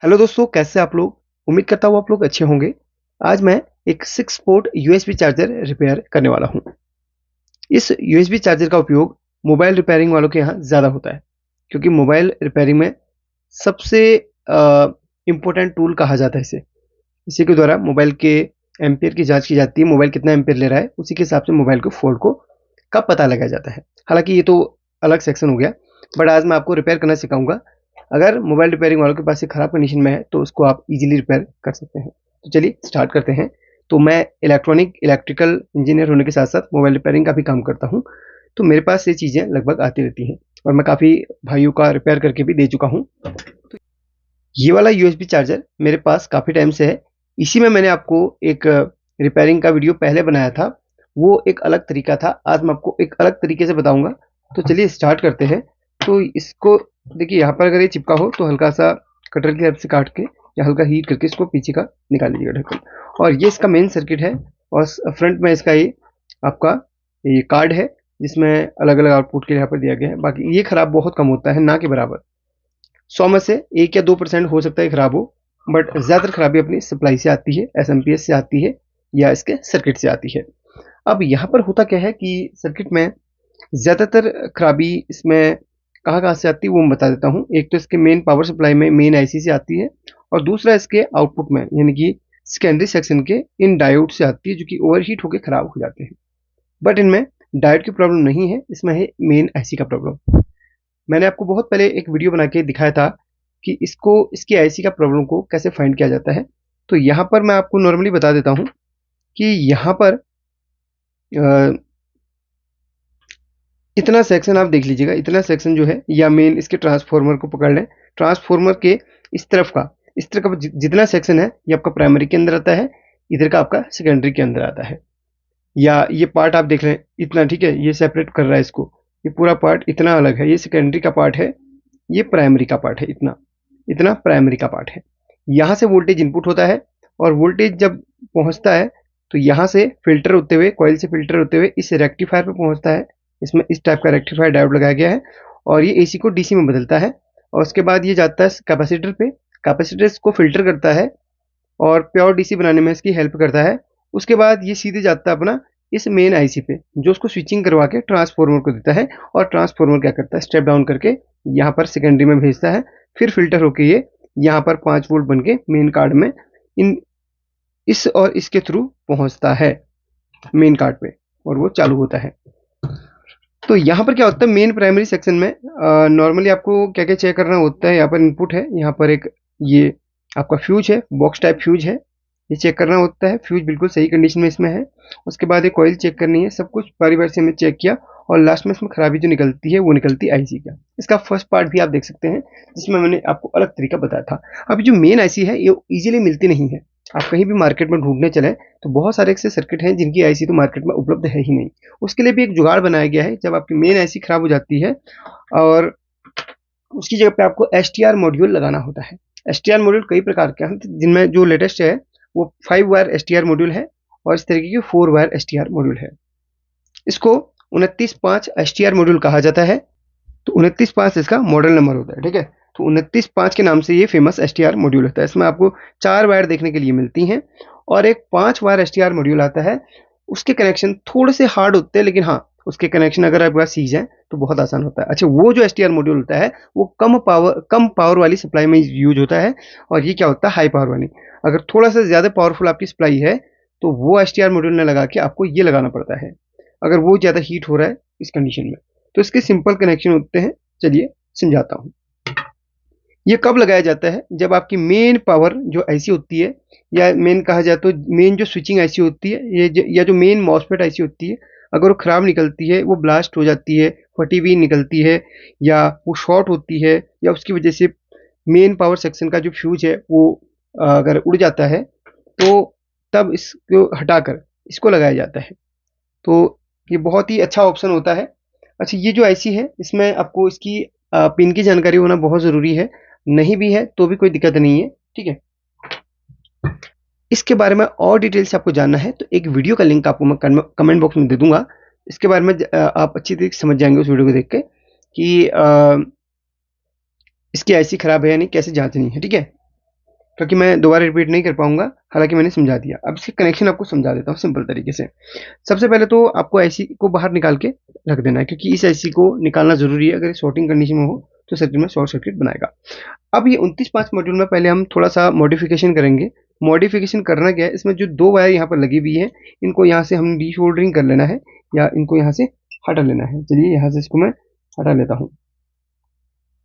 Hello दोस्तों, कैसे आप लोग? उम्मीद करता हूँ आप लोग अच्छे होंगे। आज मैं एक 6 पोर्ट यूएसबी चार्जर रिपेयर करने वाला हूँ। इस यूएसबी चार्जर का उपयोग मोबाइल रिपेयरिंग वालों के यहाँ ज़्यादा होता है, क्योंकि मोबाइल रिपेयरिंग में सबसे इम्पोर्टेंट टूल कहा जाता है इसे। इसी के द्वारा मोबाइल के एम्पियर की जाँच की जाती है, मोबाइल कितना एम्पियर ले रहा है, उसी के हिसाब से मोबाइल को फ़ॉल्ट का पता लगाया जाता है। हालाँकि ये तो अलग सेक्शन हो गया, बट आज मैं आपको रिपेयर करना सिखाऊँगा। अगर मोबाइल रिपेयरिंग वालों के पास ये खराब कंडीशन में है, तो उसको आप इजीली रिपेयर कर सकते हैं। तो चलिए स्टार्ट करते हैं। तो मैं इलेक्ट्रिकल इंजीनियर होने के साथ-साथ मोबाइल रिपेयरिंग का भी काम करता हूँ। तो मेरे पास ये चीज़ें लगभग आती रहती हैं और मैं काफ़ी भाइयों का रिपेयर करके भी दे चुका हूँ। तो ये वाला यूएसबी चार्जर मेरे पास काफ़ी टाइम से है। इसी में मैंने आपको एक रिपेयरिंग का वीडियो पहले बनाया था। वो एक अलग तरीका था। आज मैं आपको एक अलग तरीके से बताऊँगा। तो चलिए स्टार्ट करते हैं। तो इसको देखिए, यहाँ पर अगर ये चिपका हो तो हल्का-सा कटर की हेल्प से काट के या हल्का हीट करके इसको पीछे का निकाल लीजिएगा ढक्कन। और ये इसका मेन सर्किट है और फ्रंट में इसका ये आपका ये कार्ड है, जिसमें अलग-अलग आउटपुट के लिए यहाँ पर दिया गया है। बाकी ये खराब बहुत कम होता है, ना के बराबर। 100 में से 1 या 2% हो सकता है खराब हो, बट ज़्यादातर खराबी अपनी सप्लाई से आती है, एसएमपीएस से आती है या इसके सर्किट से आती है। अब यहाँ पर होता क्या है कि सर्किट में ज़्यादातर खराबी इसमें कहाँ-कहाँ से आती है वो मैं बता देता हूँ। एक तो इसके मेन पावर सप्लाई में मेन आईसी से आती है और दूसरा इसके आउटपुट में यानी कि सेकेंडरी सेक्शन के इन डायोड से आती है, जो कि ओवरहीट होकर खराब हो जाते हैं। बट इनमें डायोड की प्रॉब्लम नहीं है, इसमें है मेन आईसी का प्रॉब्लम। मैंने आपको बहुत पहले एक वीडियो बना के दिखाया था कि इसकी आईसी का प्रॉब्लम को कैसे फाइंड किया जाता है। तो यहाँ पर मैं आपको नॉर्मली बता देता हूँ कि यहाँ पर अ, इतना सेक्शन आप देख लीजिएगा। इतना सेक्शन जो है या मेन इसके ट्रांसफार्मर को पकड़ लें। ट्रांसफार्मर के इस तरफ का जितना सेक्शन है ये आपका प्राइमरी के अंदर आता है, इधर का आपका सेकेंडरी के अंदर आता है। या ये पार्ट आप देख लें इतना, ठीक है, ये सेपरेट कर रहा है इसको। ये पूरा पार्ट इतना अलग है, ये सेकेंडरी का पार्ट है, ये प्राइमरी का पार्ट है। इतना इतना प्राइमरी का पार्ट है। यहाँ से वोल्टेज इनपुट होता है और वोल्टेज जब पहुँचता है तो यहाँ से फिल्टर होते हुए, कॉइल से फिल्टर होते हुए इस रेक्टिफायर पे पहुँचता है। इसमें इस टाइप का रेक्टिफायर डायोड लगाया गया है और ये एसी को डीसी में बदलता है और उसके बाद ये जाता है कैपेसिटर पे। कैपेसिटर इसको फिल्टर करता है और प्योर डीसी बनाने में इसकी हेल्प करता है। उसके बाद ये सीधे जाता है अपना इस मेन आईसी पे, जो उसको स्विचिंग करवा के ट्रांसफार्मर को देता है और ट्रांसफार्मर क्या करता है, स्टेप डाउन करके यहाँ पर सेकेंडरी में भेजता है। फिर फिल्टर होके ये यहाँ पर 5 वोल्ट बन के मेन कार्ड में इन इस और इसके थ्रू पहुँचता है मेन कार्ड पे और वो चालू होता है। तो यहाँ पर क्या होता है, मेन प्राइमरी सेक्शन में नॉर्मली आपको क्या-क्या चेक करना होता है। यहाँ पर इनपुट है, यहाँ पर एक ये आपका फ्यूज है, बॉक्स टाइप फ्यूज है, ये चेक करना होता है। फ्यूज बिल्कुल सही कंडीशन में इसमें है। उसके बाद एक कॉइल चेक करनी है। सब कुछ बारी-बारी से हमने चेक किया और लास्ट में इसमें खराबी जो निकलती है वो निकलती है आईसी का। इसका फर्स्ट पार्ट भी आप देख सकते हैं, जिसमें मैंने आपको अलग तरीका बताया था। अभी जो मेन आईसी है ये ईजिली मिलती नहीं है। आप कहीं भी मार्केट में ढूँढने चलें तो बहुत सारे ऐसे सर्किट हैं जिनकी आईसी तो मार्केट में उपलब्ध है ही नहीं। उसके लिए भी एक जुगाड़ बनाया गया है। जब आपकी मेन आईसी खराब हो जाती है और उसकी जगह पे आपको एसटीआर मॉड्यूल लगाना होता है। एसटीआर मॉड्यूल कई प्रकार के हैं, जिनमें जो लेटेस्ट है वो 5 वायर एसटीआर मॉड्यूल है और इस तरीके के 4 वायर एसटीआर मॉड्यूल है। इसको 29.5 एसटीआर मॉड्यूल कहा जाता है। तो 29.5 इसका मॉडल नंबर होता है, ठीक है। तो 29.5 के नाम से ये फेमस एसटीआर मॉड्यूल होता है। इसमें आपको 4 वायर देखने के लिए मिलती हैं और एक 5 वायर एसटीआर मॉड्यूल आता है। उसके कनेक्शन थोड़े से हार्ड होते हैं, लेकिन हाँ, उसके कनेक्शन अगर आपके पास सीख जाए तो बहुत आसान होता है। अच्छा, वो जो एसटीआर मॉड्यूल होता है वो कम पावर वाली सप्लाई में यूज होता है और ये क्या होता है, हाई पावर वाली। अगर थोड़ा सा ज़्यादा पावरफुल आपकी सप्लाई है तो वो एसटीआर मॉड्यूल न लगा के आपको ये लगाना पड़ता है, अगर वो ज़्यादा हीट हो रहा है इस कंडीशन में। तो इसके सिंपल कनेक्शन होते हैं। चलिए समझाता हूँ। ये कब लगाया जाता है, जब आपकी मेन पावर जो आईसी होती है या मेन कहा जाए तो मेन जो स्विचिंग आईसी होती है या जो मेन मॉसफेट आईसी होती है, अगर वो खराब निकलती है, वो ब्लास्ट हो जाती है, फटी हुई निकलती है या वो शॉर्ट होती है या उसकी वजह से मेन पावर सेक्शन का जो फ्यूज है वो अगर उड़ जाता है, तो तब इसको हटाकर इसको लगाया जाता है। तो ये बहुत ही अच्छा ऑप्शन होता है। अच्छा, ये जो आईसी है इसमें आपको इसकी पिन की जानकारी होना बहुत ज़रूरी है। नहीं भी है तो भी कोई दिक्कत नहीं है, ठीक है। इसके बारे में और डिटेल से आपको जानना है तो एक वीडियो का लिंक आपको मैं कमेंट बॉक्स में दे दूंगा। इसके बारे में आप अच्छी तरीके से समझ जाएंगे उस वीडियो को देख के कि इसकी आईसी खराब है या नहीं, कैसे जांचनी है, ठीक है। क्योंकि मैं दोबारा रिपीट नहीं कर पाऊंगा, हालांकि मैंने समझा दिया। अब इसके कनेक्शन आपको समझा देता हूँ सिंपल तरीके से। सबसे पहले तो आपको आईसी को बाहर निकाल के रख देना है, क्योंकि इस आईसी को निकालना जरूरी है। अगर शॉर्टिंग कंडीशन में हो तो सर्किट में शॉर्ट सर्किट बनाएगा। अब ये 29/5 मॉड्यूल में पहले हम थोड़ा सा मॉडिफिकेशन करेंगे। मॉडिफिकेशन करना क्या है, इसमें जो 2 वायर यहाँ पर लगी हुई है, इनको यहाँ से हम डीशोल्डरिंग कर लेना है, या इनको यहाँ से हटा लेना है। चलिए यहाँ से इसको मैं हटा लेता हूँ।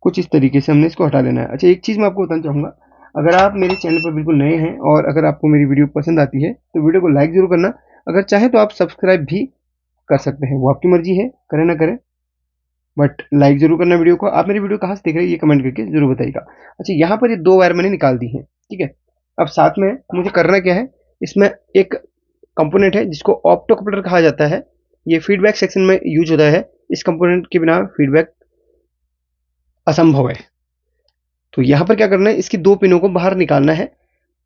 कुछ इस तरीके से हमने इसको हटा लेना है। अच्छा, एक चीज़ मैं आपको बताना चाहूँगा, अगर आप मेरे चैनल पर बिल्कुल नए हैं और अगर आपको मेरी वीडियो पसंद आती है तो वीडियो को लाइक ज़रूर करना। अगर चाहे तो आप सब्सक्राइब भी कर सकते हैं, वो आपकी मर्जी है, करें ना करें, बट लाइक ज़रूर करना वीडियो को। आप मेरी वीडियो कहाँ से देख रहे हैं ये कमेंट करके ज़रूर बताइएगा। अच्छा, यहाँ पर ये 2 वायर मैंने निकाल दी हैं, ठीक है। अब साथ में मुझे करना क्या है, इसमें एक कंपोनेंट है जिसको ऑप्टो कपलर कहा जाता है। ये फीडबैक सेक्शन में यूज होता है। इस कंपोनेंट के बिना फीडबैक असंभव है। तो यहाँ पर क्या करना है, इसकी 2 पिनों को बाहर निकालना है।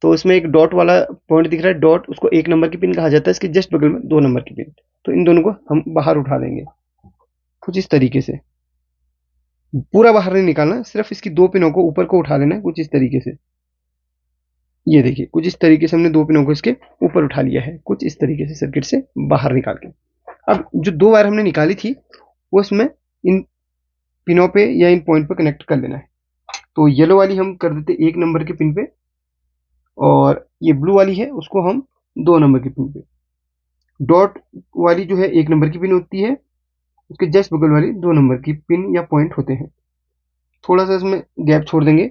तो इसमें एक डॉट वाला पॉइंट दिख रहा है, डॉट, उसको 1 नंबर की पिन कहा जाता है। इसके जस्ट बगल में 2 नंबर की पिन। तो इन दोनों को हम बाहर उठा लेंगे कुछ इस तरीके से। पूरा बाहर नहीं निकालना, सिर्फ इसकी 2 पिनों को ऊपर को उठा लेना है कुछ इस तरीके से। ये देखिए, कुछ इस तरीके से हमने 2 पिनों को इसके ऊपर उठा लिया है, कुछ इस तरीके से सर्किट से बाहर निकाल के। अब जो 2 वायर हमने निकाली थी वो इसमें इन पिनों पे या इन पॉइंट पे कनेक्ट कर लेना है। तो येलो वाली हम कर देते 1 नंबर के पिन पे, और ये ब्लू वाली है उसको हम 2 नंबर की पिन पे। डॉट वाली जो है 1 नंबर की पिन होती है, उसके जस्ट बगल वाली 2 नंबर की पिन या पॉइंट होते हैं। थोड़ा सा इसमें गैप छोड़ देंगे,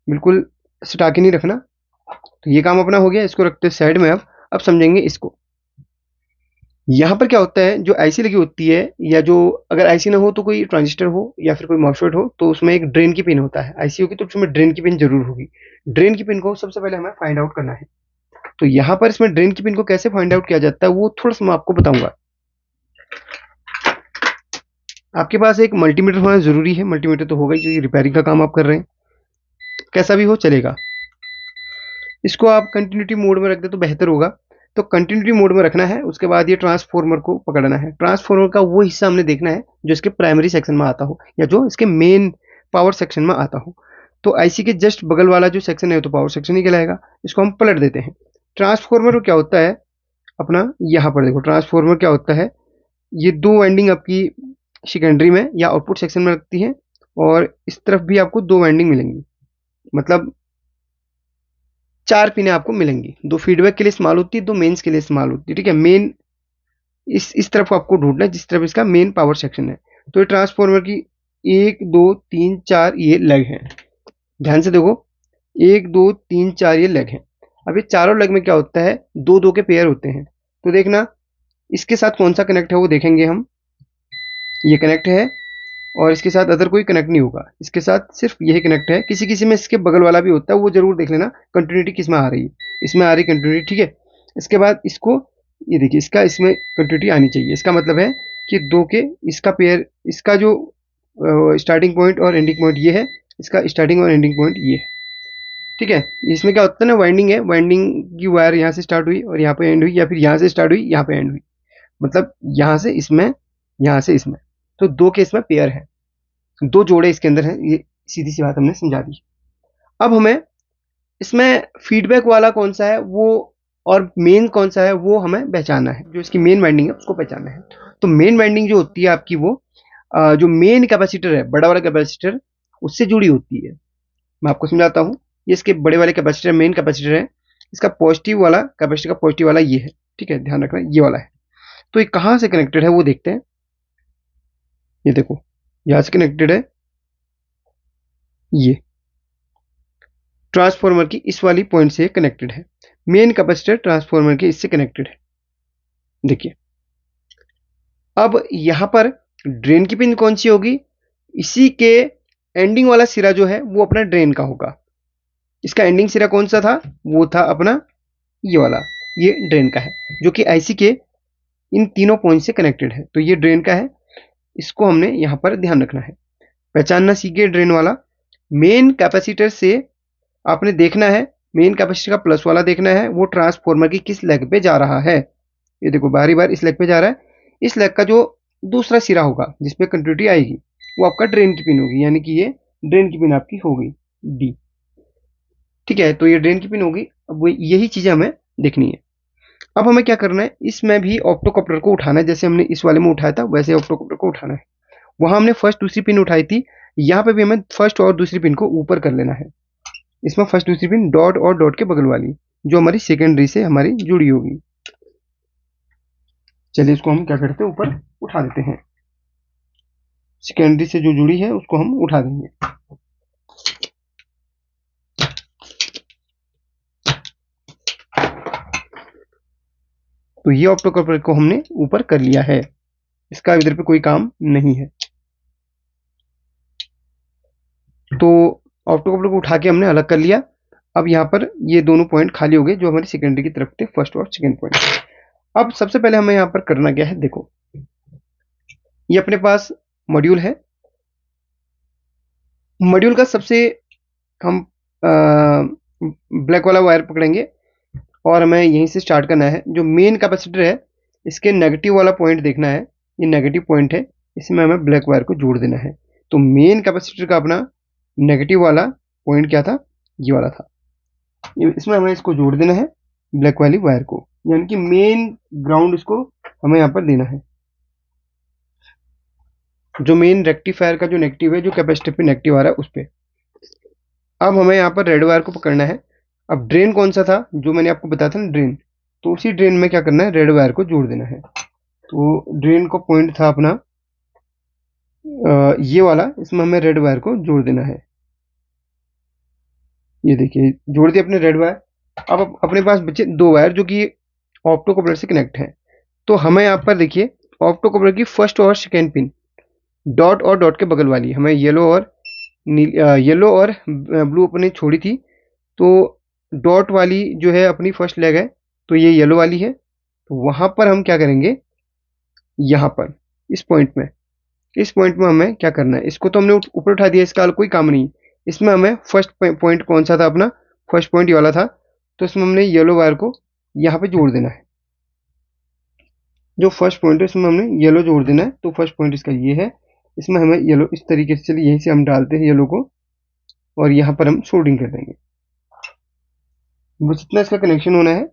बिल्कुल सटा के नहीं रखना। तो ये काम अपना हो गया, इसको रखते हैं साइड में। अब समझेंगे इसको। यहाँ पर क्या होता है, जो आईसी लगी होती है, या जो अगर आईसी ना हो तो कोई ट्रांजिस्टर हो या फिर कोई मॉसफेट हो, तो उसमें एक ड्रेन की पिन होता है। आईसी होगी तो उसमें ड्रेन की पिन जरूर होगी। ड्रेन की पिन को सबसे पहले हमें फाइंड आउट करना है। तो यहाँ पर इसमें ड्रेन की पिन को कैसे फाइंड आउट किया जाता है वो थोड़ा सा मैं आपको बताऊंगा। आपके पास एक मल्टीमीटर होना जरूरी है। मल्टीमीटर तो होगा ही, क्योंकि रिपेयरिंग का काम आप कर रहे हैं। कैसा भी हो चलेगा। इसको आप कंटिन्यूटी मोड में रख दे तो बेहतर होगा। तो कंटिन्यूटी मोड में रखना है। उसके बाद ये ट्रांसफॉर्मर को पकड़ना है। ट्रांसफॉर्मर का वो हिस्सा हमने देखना है जो इसके प्राइमरी सेक्शन में आता हो, या जो इसके मेन पावर सेक्शन में आता हो। तो आईसी के जस्ट बगल वाला जो सेक्शन है तो पावर सेक्शन ही कहलाएगा। इसको हम पलट देते हैं। ट्रांसफॉर्मर क्या होता है अपना, यहाँ पर देखो ट्रांसफॉर्मर क्या होता है। ये 2 वाइंडिंग आपकी सेकेंडरी में या आउटपुट सेक्शन में लगती है, और इस तरफ भी आपको 2 वाइंडिंग मिलेंगी। मतलब 4 पिनें आपको मिलेंगी। 2 फीडबैक के लिए इस्तेमाल होती है, 2 मेंस के लिए इस्तेमाल होती है, ठीक है। मेन इस तरफ आपको ढूंढना है जिस तरफ इसका मेन पावर सेक्शन है। तो ये ट्रांसफॉर्मर की 1 2 3 4 ये लेग हैं। ध्यान से देखो, 1 2 3 4 ये लेग हैं। अब ये चारों लेग में क्या होता है, 2 2 के पेयर होते हैं। तो देखना इसके साथ कौन सा कनेक्ट है वो देखेंगे हम। ये कनेक्ट है, और इसके साथ अदर कोई कनेक्ट नहीं होगा। इसके साथ सिर्फ यही कनेक्ट है। किसी किसी में इसके बगल वाला भी होता है, वो जरूर देख लेना कंटिन्यूटी किस में आ रही है। इसमें आ रही कंटिन्यूटी, ठीक है। इसके बाद इसको, ये देखिए, इसका इसमें कंटिन्यूटी आनी चाहिए। इसका मतलब है कि 2 के इसका पेयर, इसका जो स्टार्टिंग पॉइंट और एंडिंग पॉइंट ये है, इसका स्टार्टिंग और एंडिंग पॉइंट ये है, ठीक है। इसमें क्या होता है ना, वाइंडिंग है, वाइंडिंग की वायर यहाँ से स्टार्ट हुई और यहाँ पे एंड हुई, या फिर यहाँ से स्टार्ट हुई यहाँ पे एंड हुई। मतलब यहाँ से इसमें, यहाँ से इसमें। तो 2 के इसमें पेयर है, 2 जोड़े इसके अंदर हैं। ये सीधी सी बात हमने समझा दी। अब हमें इसमें फीडबैक वाला कौन सा है वो, और मेन कौन सा है वो हमें पहचानना है। जो इसकी मेन वाइंडिंग है उसको पहचानना है। तो मेन वाइंडिंग जो होती है आपकी, वो जो मेन कैपेसिटर है, बड़ा वाला कैपेसिटर, उससे जुड़ी होती है। मैं आपको समझाता हूँ। ये इसके बड़े वाले कैपेसिटर मेन कैपेसिटर है। इसका पॉजिटिव वाला कैपेसिटर का पॉजिटिव वाला ये है, ठीक है, ध्यान रखना ये वाला है। तो ये कहाँ से कनेक्टेड है वो देखते हैं। ये देखो, यहाँ से कनेक्टेड है। ये ट्रांसफार्मर की इस वाली पॉइंट से कनेक्टेड है। मेन कैपेसिटर ट्रांसफार्मर के इससे कनेक्टेड है। देखिए, अब यहां पर ड्रेन की पिन कौन सी होगी, इसी के एंडिंग वाला सिरा जो है वो अपना ड्रेन का होगा। इसका एंडिंग सिरा कौन सा था, वो था अपना ये वाला, ये ड्रेन का है, जो कि आईसी के इन तीनों पॉइंट से कनेक्टेड है। तो ये ड्रेन का है, इसको हमने यहां पर ध्यान रखना है, पहचानना सीखे। ड्रेन वाला मेन कैपेसिटर से आपने देखना है, मेन कैपेसिटर का प्लस वाला देखना है, वो ट्रांसफॉर्मर की किस लेग पे जा रहा है। ये देखो, बारी बार इस लेग पे जा रहा है। इस लेग का जो दूसरा सिरा होगा जिसपे कंटिन्यूटी आएगी, वो आपका ड्रेन की पिन होगी, यानी कि ये ड्रेन की पिन आपकी हो गई डी। ठीक है, तो ये ड्रेन की पिन होगी। अब वो यही चीज़ें हमें देखनी है। अब हमें क्या करना है, इसमें भी ऑप्टोकॉप्लर को उठाना है, जैसे हमने इस वाले में उठाया था वैसे ऑप्टोकॉप्लर को उठाना है। वहां हमने फर्स्ट दूसरी पिन उठाई थी, यहाँ पे भी हमें फर्स्ट और दूसरी पिन को ऊपर कर लेना है। इसमें फर्स्ट दूसरी पिन डॉट और डॉट के बगल वाली, जो हमारी सेकेंडरी से हमारी जुड़ी होगी। चलिए इसको हम क्या करते हैं, ऊपर उठा देते हैं। सेकेंडरी से जो जुड़ी है उसको हम उठा देंगे। तो ये ऑप्टोकॉप्लर को हमने ऊपर कर लिया है, इसका इधर पे कोई काम नहीं है। तो ऑप्टोकॉप्लर को उठा के हमने अलग कर लिया। अब यहाँ पर ये दोनों पॉइंट खाली हो गए जो हमारी सेकेंडरी की तरफ थे, फर्स्ट और सेकेंड पॉइंट। अब सबसे पहले हमें यहाँ पर करना क्या है, देखो ये अपने पास मॉड्यूल है। मॉड्यूल का सबसे हम ब्लैक वाला वायर पकड़ेंगे और हमें यहीं से स्टार्ट करना है। जो मेन कैपेसिटर है इसके नेगेटिव वाला पॉइंट देखना है, ये नेगेटिव पॉइंट है, इसमें हमें ब्लैक वायर को जोड़ देना है। तो मेन कैपेसिटर का अपना नेगेटिव वाला पॉइंट क्या था, ये वाला था। इसमें हमें इसको जोड़ देना है ब्लैक वाली वायर को, यानी कि मेन ग्राउंड इसको हमें यहाँ पर देना है। जो मेन रेक्टिफायर का जो नेगेटिव है, जो कैपेसिटर पे नेगेटिव आ रहा है उस पर। अब हमें यहाँ पर रेड वायर को पकड़ना है। अब ड्रेन कौन सा था, जो मैंने आपको बताया था ना ड्रेन, तो उसी ड्रेन में क्या करना है, रेड वायर को जोड़ देना है। तो ड्रेन को पॉइंट था अपना ये वाला, इसमें हमें रेड वायर को जोड़ देना है। ये देखिए जोड़ दिया अपने रेड वायर। अब अपने पास बचे दो वायर जो कि ऑप्टोकॉप्लर से कनेक्ट है। तो हमें यहाँ पर देखिए ऑप्टोकॉप्लर की फर्स्ट और सेकेंड पिन डॉट और डॉट के बगल वाली हमें येलो और ब्लू अपने छोड़ी थी। तो डॉट वाली जो है अपनी फर्स्ट लेग है, तो ये येलो वाली है। तो वहां पर हम क्या करेंगे, यहाँ पर इस पॉइंट में हमें क्या करना है, इसको तो हमने ऊपर उठा दिया, इसका कोई काम नहीं। इसमें हमें फर्स्ट पॉइंट कौन सा था अपना, फर्स्ट पॉइंट ये वाला था। तो इसमें हमने येलो वायर को यहाँ पे जोड़ देना है। जो फर्स्ट पॉइंट है इसमें हमने येलो जोड़ देना है। तो फर्स्ट पॉइंट इसका ये है, इसमें हमें येलो इस तरीके से, चलिए यहीं से हम डालते हैं येलो को और यहाँ पर हम सोल्डिंग कर देंगे। बस इतना इसका कनेक्शन होना है।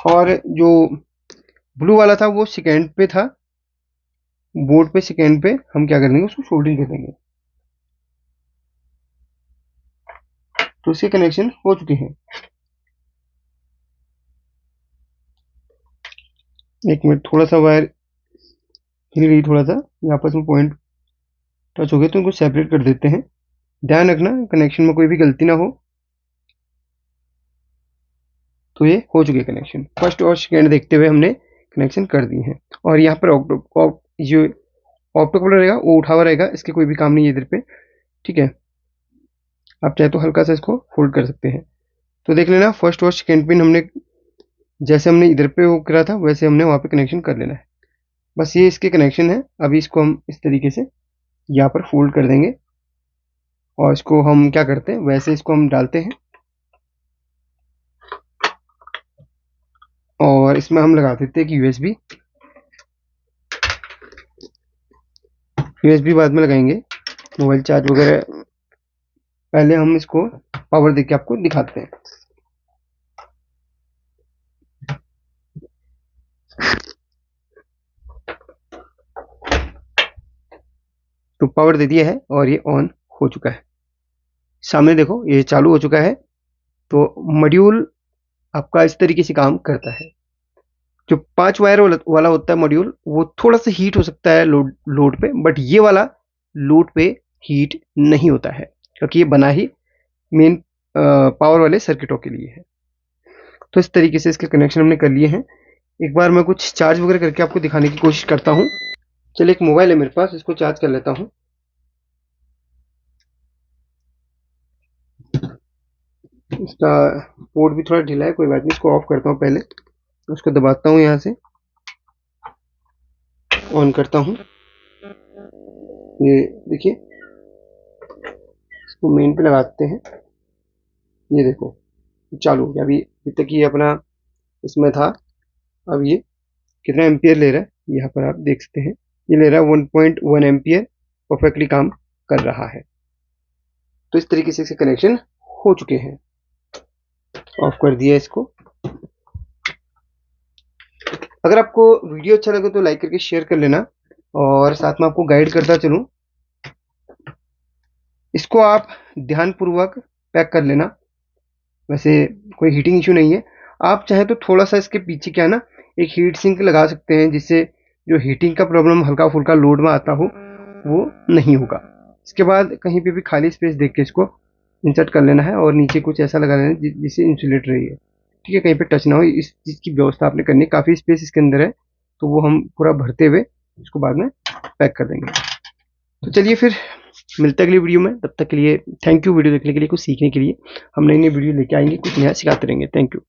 और जो ब्लू वाला था वो सेकेंड पे था, बोर्ड पे सेकेंड पे हम क्या कर देंगे, उसको सोल्डिंग कर देंगे। तो इसके कनेक्शन हो चुके हैं। एक मिनट, थोड़ा सा वायर हिल गई, थोड़ा सा यहाँ पर इसमें पॉइंट टच हो गए, तो इनको सेपरेट कर देते हैं। ध्यान रखना कनेक्शन में कोई भी गलती ना हो। तो ये हो चुके कनेक्शन, फर्स्ट और सेकेंड देखते हुए हमने कनेक्शन कर दिए हैं। और यहाँ पर जो ऑप्टोकॉप्लर रहेगा वो उठा हुआ रहेगा, इसके कोई भी काम नहीं है इधर पे। ठीक है, आप चाहे तो हल्का सा इसको फोल्ड कर सकते हैं। तो देख लेना फर्स्ट और सेकेंड पिन हमने जैसे हमने इधर पे वो करा था वैसे हमने वहाँ पे कनेक्शन कर लेना है। बस ये इसके कनेक्शन है। अभी इसको हम इस तरीके से यहाँ पर फोल्ड कर देंगे और इसको हम क्या करते हैं, वैसे इसको हम डालते हैं और इसमें हम लगा देते हैं कि यूएसबी बाद में लगाएंगे, मोबाइल चार्ज वगैरह। पहले हम इसको पावर देके आपको दिखाते हैं। तो पावर दे दिया है और ये ऑन हो चुका है। सामने देखो ये चालू हो चुका है। तो मॉड्यूल आपका इस तरीके से काम करता है। जो 5 वायर वाला होता है मॉड्यूल, वो थोड़ा सा हीट हो सकता है लोड पे, बट ये वाला लोड पे हीट नहीं होता है, क्योंकि ये बना ही मेन पावर वाले सर्किटों के लिए है। तो इस तरीके से इसके कनेक्शन हमने कर लिए हैं। एक बार मैं कुछ चार्ज वगैरह करके आपको दिखाने की कोशिश करता हूँ। चलिए एक मोबाइल है मेरे पास, इसको चार्ज कर लेता हूँ। इसका पोर्ट भी थोड़ा ढीला है, कोई बात नहीं, इसको ऑफ करता हूँ पहले। उसको दबाता हूँ, यहाँ से ऑन करता हूँ। ये देखिए, इसको मेन पे लगाते हैं। ये देखो चालू हो गया। अभी तक ये अपना इसमें था, अब ये कितना एम्पियर ले रहा है, यहाँ पर आप देख सकते हैं, ये ले रहा है 1.1 एम्पियर, परफेक्टली काम कर रहा है। तो इस तरीके से इसके कनेक्शन हो चुके हैं। ऑफ कर दिया इसको। अगर आपको वीडियो अच्छा लगे तो लाइक करके शेयर कर लेना, और साथ में आपको गाइड करता चलूं, इसको आप ध्यानपूर्वक पैक कर लेना। वैसे कोई हीटिंग इशू नहीं है, आप चाहे तो थोड़ा सा इसके पीछे क्या है ना, एक हीट सिंक लगा सकते हैं, जिससे जो हीटिंग का प्रॉब्लम हल्का फुल्का लोड में आता हो वो नहीं होगा। इसके बाद कहीं पे भी खाली स्पेस देख के इसको इंसर्ट कर लेना है, और नीचे कुछ ऐसा लगा लेना है जिससे इंसुलेट रही है, ठीक है, कहीं पे टच ना हो, इस चीज़ की व्यवस्था आपने करनी है। काफ़ी स्पेस इसके अंदर है, तो वो हम पूरा भरते हुए इसको बाद में पैक कर देंगे। तो चलिए फिर मिलते हैं अगली वीडियो में, तब तक के लिए थैंक यू वीडियो देखने के लिए, कुछ सीखने के लिए। हम नई नई वीडियो लेके आएंगे, कुछ नया सिखाते रहेंगे। Thank you.